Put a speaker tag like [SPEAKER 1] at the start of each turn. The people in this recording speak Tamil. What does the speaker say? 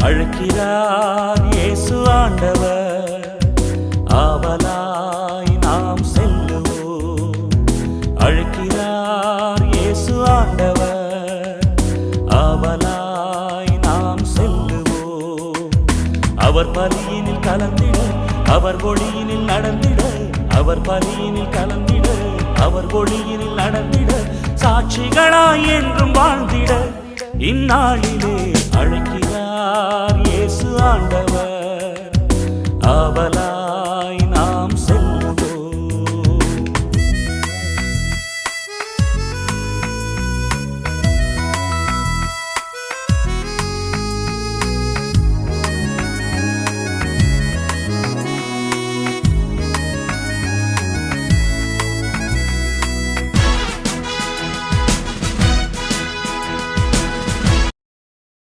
[SPEAKER 1] அழைக்கிறார் இயேசு ஆண்டவர். ஆவலாய் நாம் செல்லுவோம். அழைக்கிறார் இயேசு ஆண்டவர். ஆவலாய் நாம் செல்லுவோம். அவர் பலியினில் கலந்திட, அவர் ஒளியினில் நடந்திட, அவர் பலியினில் கலந்திட, அவர் ஒளியினில் நடந்திட, சாட்சிகளாய் என்றும் வாழ்ந்திட இந்நாளிலே அழைக்கிறார் இயேசு ஆண்டவர். ஆவலாய்